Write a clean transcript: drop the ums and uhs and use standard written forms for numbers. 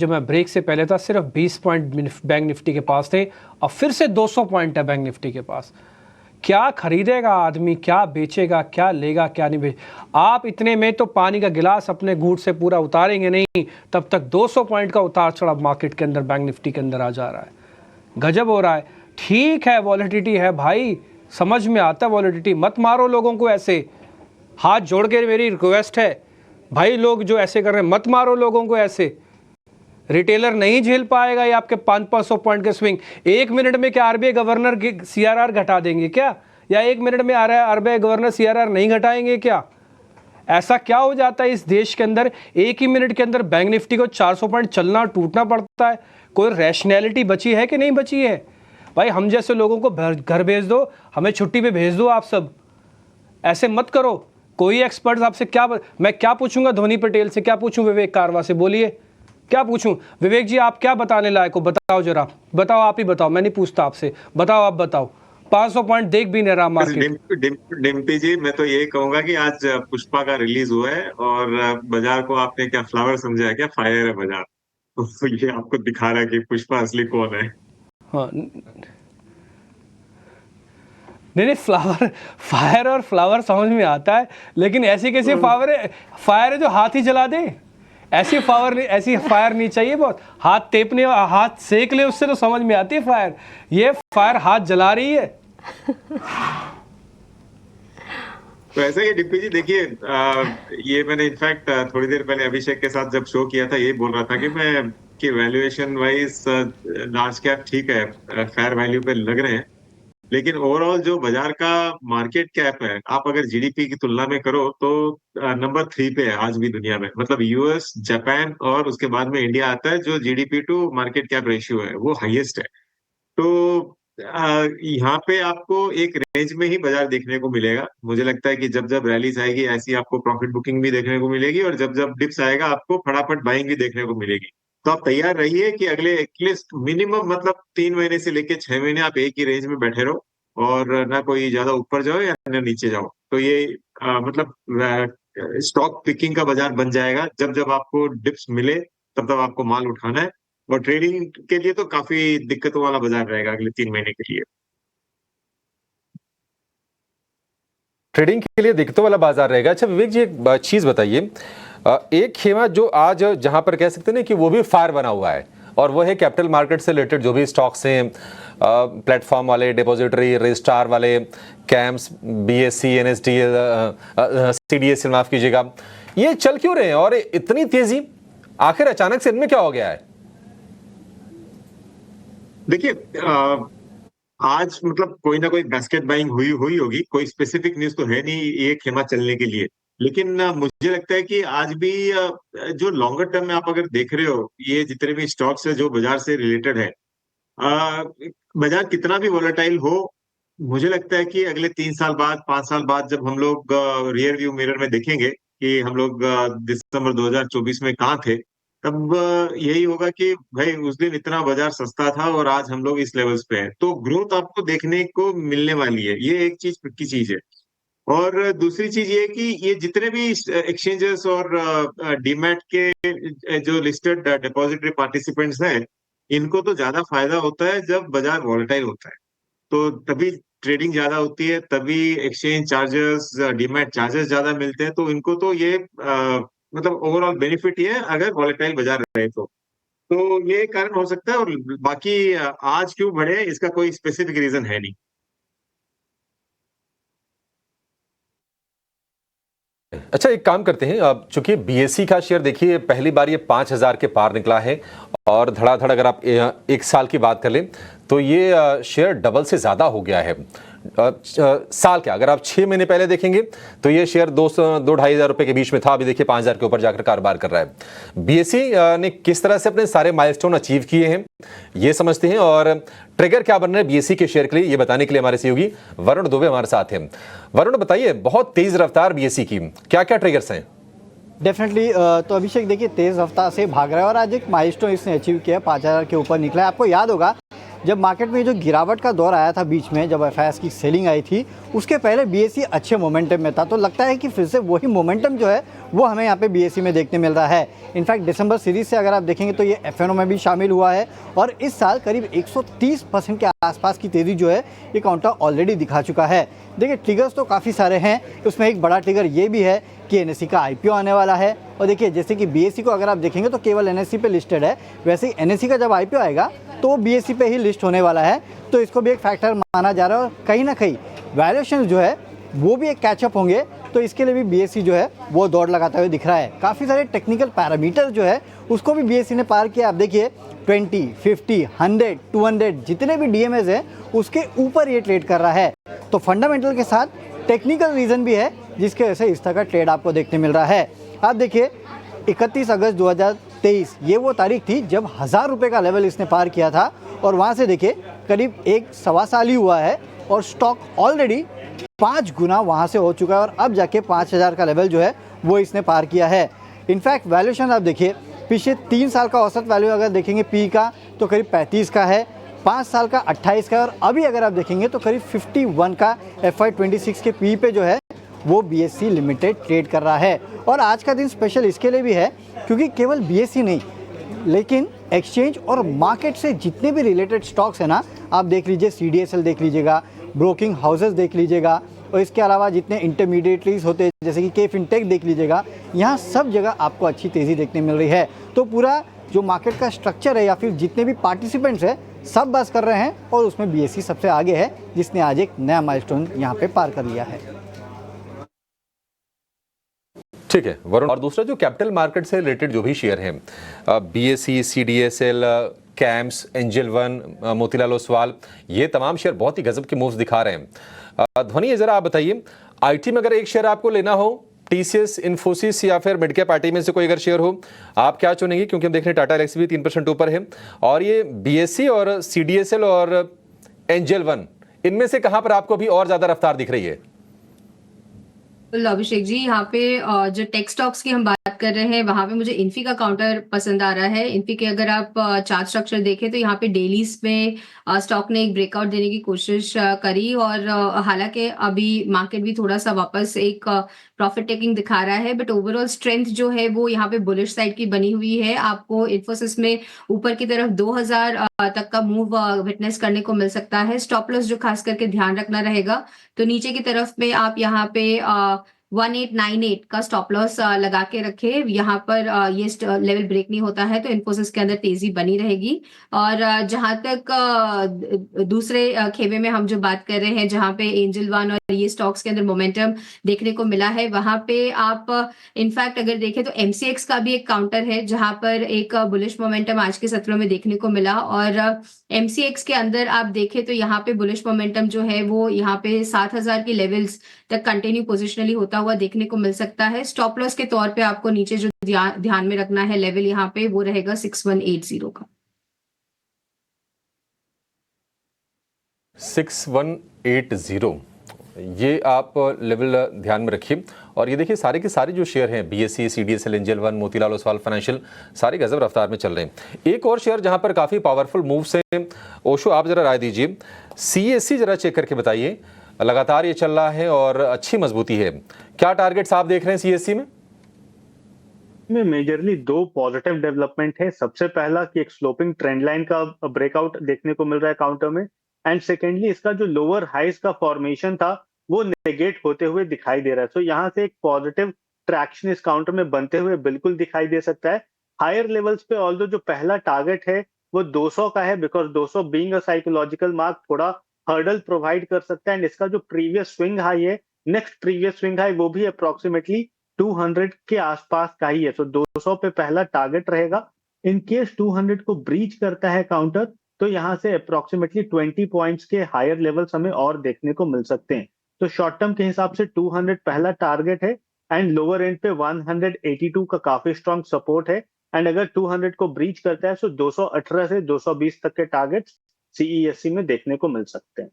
जो मैं ब्रेक से पहले था सिर्फ 20 पॉइंट बैंक निफ्टी के पास थे और फिर से 200 पॉइंट है बैंक निफ्टी के पास। क्या खरीदेगा आदमी, क्या बेचेगा, क्या लेगा, क्या नहीं बेच। आप इतने में तो पानी का गिलास अपने घूंट से पूरा उतारेंगे नहीं, तब तक 200 पॉइंट का उतार चढ़ाव मार्केट के अंदर बैंक निफ्टी के अंदर आ जा रहा है। गजब हो रहा है। ठीक है वॉलेटिलिटी है भाई, समझ में आता है वॉलेटिलिटी, मत मारो लोगों को ऐसे। हाथ जोड़ के मेरी रिक्वेस्ट है भाई, लोग जो ऐसे कर रहे हैं मत मारो लोगों को ऐसे। रिटेलर नहीं झेल पाएगा ये आपके 500 पॉइंट के स्विंग। एक मिनट में क्या आरबीआई गवर्नर सीआरआर घटा देंगे क्या? या एक मिनट में आरबीआई गवर्नर सीआरआर नहीं घटाएंगे क्या? ऐसा क्या हो जाता है इस देश के अंदर, एक ही मिनट के अंदर बैंक निफ्टी को 400 पॉइंट चलना टूटना पड़ता है? कोई रैशनैलिटी बची है कि नहीं बची है? भाई हम जैसे लोगों को घर भेज दो, हमें छुट्टी पे भेज दो। आप सब ऐसे मत करो। कोई एक्सपर्ट आपसे क्या मैं क्या पूछूंगा? धोनी पटेल से क्या पूछूं? विवेक कारवा से बोलिए क्या पूछूं? विवेक जी आप क्या बताने लायक हो? बताओ जरा, बताओ, आप ही बताओ, मैं नहीं पूछता आपसे। बताओ, आप बताओ। 500 पॉइंट देख भी नहीं रहा मार्केट। डिम्पी जी, मैं तो यही कहूंगा कि आज पुष्पा का रिलीज हुआ है और बाजार को आपने क्या फ्लावर समझा है? क्या फायर है बाजार? तो ये आपको दिखा रहा है कि पुष्पा असली कौन है। हाँ नहीं, फ्लावर, फायर और फ्लावर समझ में आता है, लेकिन ऐसी कैसी फायर है? फायर है जो हाथ ही जला दे। ऐसी फायर नहीं चाहिए। बहुत हाथ तेपने, हाथ सेक ले, उससे तो समझ में आती है फायर। ये फायर हाथ जला रही है। तो ऐसा ही डिप्पी जी देखिए, ये मैंने इनफैक्ट थोड़ी देर पहले अभिषेक के साथ जब शो किया था, ये बोल रहा था कि मैं कि वैल्यूएशन वाइज लार्ज कैप ठीक है, फेयर वैल्यू पे लग रहे हैं, लेकिन ओवरऑल जो बाजार का मार्केट कैप है, आप अगर जीडीपी की तुलना में करो तो नंबर 3 पे है आज भी दुनिया में। मतलब यूएस, जापान और उसके बाद में इंडिया आता है, जो GDP to market cap ratio है वो हाईएस्ट है। तो यहाँ पे आपको एक रेंज में ही बाजार देखने को मिलेगा। मुझे लगता है कि जब जब रैलीज आएगी ऐसी आपको प्रॉफिट बुकिंग भी देखने को मिलेगी, और जब जब डिप्स आएगा आपको फटाफट बाइंग भी देखने को मिलेगी। तो आप तैयार रहिए कि अगले एटलीस्ट मिनिमम मतलब 3 महीने से लेके 6 महीने आप एक ही रेंज में बैठे रहो, और ना कोई ज्यादा ऊपर जाओ या ना नीचे जाओ। तो ये मतलब स्टॉक पिकिंग का बाजार बन जाएगा। जब जब आपको डिप्स मिले तब तब आपको माल उठाना है, और ट्रेडिंग के लिए तो काफी दिक्कतों वाला बाजार रहेगा अगले 3 महीने के लिए। ट्रेडिंग के लिए दिक्कतों वाला बाजार रहेगा। अच्छा विवेक जी, एक चीज बताइए, एक खेमा जो आज जहां पर कह सकते हैं कि वो भी फायर बना हुआ है, और वो है कैपिटल मार्केट से रिलेटेड जो भी स्टॉक्स हैं, प्लेटफॉर्म वाले, डिपॉजिटरी, रजिस्ट्रार वाले, कैम्स, बीएससी, एनएसडीएल, सीडीएसएल, माफ कीजिएगा, ये चल क्यों रहे हैं और इतनी तेजी? आखिर अचानक से इनमें क्या हो गया है? देखिए, आज मतलब कोई ना कोई बास्केट बाइंग हुई हुई होगी। कोई स्पेसिफिक न्यूज तो है नहीं ये खेमा चलने के लिए, लेकिन मुझे लगता है कि आज भी जो लॉन्गर टर्म में आप अगर देख रहे हो, ये जितने भी स्टॉक्स है जो बाजार से रिलेटेड है, अ, बाजार कितना भी वोलेटाइल हो, मुझे लगता है कि अगले 3 साल बाद, 5 साल बाद जब हम लोग रियर व्यू मिरर में देखेंगे कि हम लोग दिसंबर 2024 में कहाँ थे, तब यही होगा कि भाई उस दिन इतना बाजार सस्ता था और आज हम लोग इस लेवल्स पे हैं। तो ग्रोथ आपको देखने को मिलने वाली है, ये एक चीज की चीज है। और दूसरी चीज ये है कि ये जितने भी एक्सचेंजेस और डीमैट के जो लिस्टेड डिपॉजिटरी पार्टिसिपेंट्स हैं, इनको तो ज्यादा फायदा होता है जब बाजार वॉलेटाइल होता है। तो तभी ट्रेडिंग ज्यादा होती है, तभी एक्सचेंज चार्जेस, डीमैट चार्जेस ज्यादा मिलते हैं। तो इनको तो ये मतलब ओवरऑल बेनिफिट ये है अगर वॉलेटाइल बाजार रहे तो ये कारण हो सकता है। और बाकी आज क्यों बढ़े इसका कोई स्पेसिफिक रीजन है नहीं। अच्छा एक काम करते हैं, अब चूंकि बीएससी का शेयर देखिए पहली बार ये 5,000 के पार निकला है, और धड़ाधड़ अगर आप एक साल की बात कर लें तो ये शेयर डबल से ज़्यादा हो गया है साल के। अगर आप 6 महीने पहले देखेंगे तो ये शेयर 2-2.5 हज़ार रुपये के बीच में था, अभी देखिए 5,000 के ऊपर जाकर कारोबार कर रहा है। बीएससी ने किस तरह से अपने सारे माइलस्टोन अचीव किए हैं ये समझते हैं, और ट्रिगर क्या बन रहा है बीएससी के शेयर के लिए, ये बताने के लिए हमारे सहयोगी वरुण दुबे हमारे साथ हैं। वरुण बताइए, बहुत तेज रफ्तार बीएससी की, क्या क्या ट्रिगर्स हैं? डेफिनेटली तो अभिषेक देखिए तेज रफ्तार से भाग रहा है और आज एक माइलस्टोन इसने अचीव किया, 5,000 के ऊपर निकला है। आपको याद होगा जब मार्केट में जो गिरावट का दौर आया था बीच में, जब एफआईआईएस की सेलिंग आई थी, उसके पहले बीएससी अच्छे मोमेंटम में था। तो लगता है कि फिर से वही मोमेंटम जो है वो हमें यहाँ पे बीएसई में देखने मिल रहा है। इनफैक्ट दिसंबर सीरीज से अगर आप देखेंगे तो ये एफएनओ में भी शामिल हुआ है और इस साल करीब 130% के आसपास की तेज़ी जो है ये काउंटर ऑलरेडी दिखा चुका है। देखिए ट्रिगर्स तो काफ़ी सारे हैं, उसमें एक बड़ा ट्रिगर ये भी है कि एनएससी का आईपीओ आने वाला है। और देखिए जैसे कि बीएसई को अगर आप देखेंगे तो केवल एनएससी पे लिस्टेड है, वैसे ही एनएससी का जब आईपीओ आएगा तो वो बीएसई पे ही लिस्ट होने वाला है, तो इसको भी एक फैक्टर माना जा रहा है। और कहीं ना कहीं वैल्यूएशन जो है वो भी एक कैचअप होंगे, तो इसके लिए भी बीएसई जो है वो दौड़ लगाते हुए दिख रहा है। काफ़ी सारे टेक्निकल पैरामीटर जो है उसको भी बीएसई ने पार किया। आप देखिए 20, 50, 100, 200 जितने भी डीएमएस है उसके ऊपर ये ट्रेड कर रहा है। तो फंडामेंटल के साथ टेक्निकल रीज़न भी है जिसके वजह से इस तरह का ट्रेड आपको देखने मिल रहा है। आप देखिए 31 अगस्त 2023 ये वो तारीख थी जब 1000 रुपये का लेवल इसने पार किया था और वहाँ से देखिए करीब 1-1.25 साल ही हुआ है और स्टॉक ऑलरेडी 5 गुना वहाँ से हो चुका है और अब जाके 5000 का लेवल जो है वो इसने पार किया है। इनफैक्ट वैल्यूएशन आप देखिए पिछले 3 साल का औसत वैल्यू अगर देखेंगे पी का तो करीब 35 का है, 5 साल का 28 का है और अभी अगर आप देखेंगे तो करीब 51 का FY26 के पी पे जो है वो बीएसई लिमिटेड ट्रेड कर रहा है। और आज का दिन स्पेशल इसके लिए भी है क्योंकि केवल बीएसई नहीं लेकिन एक्सचेंज और मार्केट से जितने भी रिलेटेड स्टॉक्स हैं ना, आप देख लीजिए CDSL देख लीजिएगा, ब्रोकिंग हाउसेस देख लीजिएगा और इसके अलावा जितने इंटरमीडिएटरीज होते हैं जैसे कि KFinTech देख लीजिएगा, यहाँ सब जगह आपको अच्छी तेज़ी देखने मिल रही है। तो पूरा जो मार्केट का स्ट्रक्चर है या फिर जितने भी पार्टिसिपेंट्स हैं सब बस कर रहे हैं और उसमें बीएसई सबसे आगे है जिसने आज एक नया माइलस्टोन यहाँ पे पार कर लिया है। ठीक है वरुण, और दूसरा जो कैपिटल मार्केट से रिलेटेड जो भी शेयर हैं BSE, CDSL, camps, angel one, Motilal Oswal, ये तमाम शेयर बहुत ही गजब के मूव्स दिखा रहे हैं। ध्वनि ये जरा आप बताइए आईटी में अगर एक शेयर आपको लेना हो, TCS, इन्फोसिस या फिर मिड कैप आईटी में से कोई अगर शेयर हो, आप क्या चुनेंगे? क्योंकि हम देख रहे हैं टाटा एलेक्सी भी 3% ऊपर है और ये बीएसई और CDSL और एंजल वन, इनमें से कहां पर आपको अभी और ज्यादा रफ्तार दिख रही है? अभिषेक जी, यहाँ पे जो टेक स्टॉक्स की हम बात कर रहे हैं वहां पे मुझे इन्फी का काउंटर पसंद आ रहा है। इन्फी के अगर आप चार्ट स्ट्रक्चर देखें तो यहाँ पे डेलीज में स्टॉक ने एक ब्रेकआउट देने की कोशिश करी और हालांकि अभी मार्केट भी थोड़ा सा वापस एक प्रॉफिट टेकिंग दिखा रहा है, बट ओवरऑल स्ट्रेंथ जो है वो यहाँ पे बुलिश साइड की बनी हुई है। आपको इन्फोसिस में ऊपर की तरफ 2000 तक का मूव विटनेस करने को मिल सकता है। स्टॉप लॉस जो खास करके ध्यान रखना रहेगा, तो नीचे की तरफ में आप यहाँ पे 1898 का स्टॉप लॉस लगा के रखे। यहाँ पर ये लेवल ब्रेक नहीं होता है तो इन्फोसिस के अंदर तेजी बनी रहेगी। और जहां तक दूसरे खेमे में हम जो बात कर रहे हैं जहां पे एंजल वन और ये स्टॉक्स के अंदर मोमेंटम देखने को मिला है, वहां पे आप इनफैक्ट अगर देखें तो MCX का भी एक काउंटर है जहां पर एक बुलिश मोमेंटम आज के सत्रों में देखने को मिला। और MCX के अंदर आप देखें तो यहाँ पे बुलिश मोमेंटम जो है वो यहाँ पे 7000 की लेवल्स तक कंटिन्यू पोजिशनली होता हुआ देखने को मिल सकता है। स्टॉप लॉस के तौर पे आपको नीचे जो ध्यान में रखना है लेवल यहाँ पे वो रहेगा 6180 का। 6180 ये आप लेवल ध्यान में रखिए। और ये देखिए सारे के सारे जो शेयर हैं BSE, CDSL, angel one, Motilal Oswal financial, सारे गजब रफ्तार में चल रहे हैं। एक और शेयर जहां पर काफी पावरफुल मूव्स हैं, ओशो आप जरा राय दीजिए। CSC जरा चेक करके बताइए, लगातार ये चल रहा है और अच्छी मजबूती है, क्या टारगेट्स आप देख रहे हैं CSC में? मेजरली 2 पॉजिटिव डेवलपमेंट है। सबसे पहला कि एक स्लोपिंग ट्रेंड लाइन का ब्रेकआउट देखने को मिल रहा है काउंटर में, एंड सेकेंडली इसका जो लोअर हाइज का फॉर्मेशन था वो नेगेट होते हुए दिखाई दे रहा है। सो यहाँ से एक पॉजिटिव ट्रैक्शन इस काउंटर में बनते हुए बिल्कुल दिखाई दे सकता है। हायर लेवल्स पे ऑल्दो जो पहला टारगेट है वो 200 का है, because 200 being a psychological mark थोड़ा हर्डल प्रोवाइड कर सकता है। एंड इसका जो प्रीवियस स्विंग हाई है, नेक्स्ट प्रीवियस स्विंग हाई, वो भी अप्रोक्सीमेटली 200 के आसपास का ही है। सो 200 पे पहला टारगेट रहेगा। इन केस 200 को ब्रीच करता है काउंटर तो यहाँ से अप्रोक्सीमेटली 20 पॉइंट्स के हायर लेवल्स हमें और देखने को मिल सकते हैं। तो शॉर्ट टर्म के हिसाब से 200 पहला टारगेट है एंड लोअर एंड पे 182 का काफी स्ट्रॉन्ग सपोर्ट है। एंड अगर 200 को ब्रीच करता है तो 218 से 220 तक के टारगेट्स CESC में देखने को मिल सकते हैं।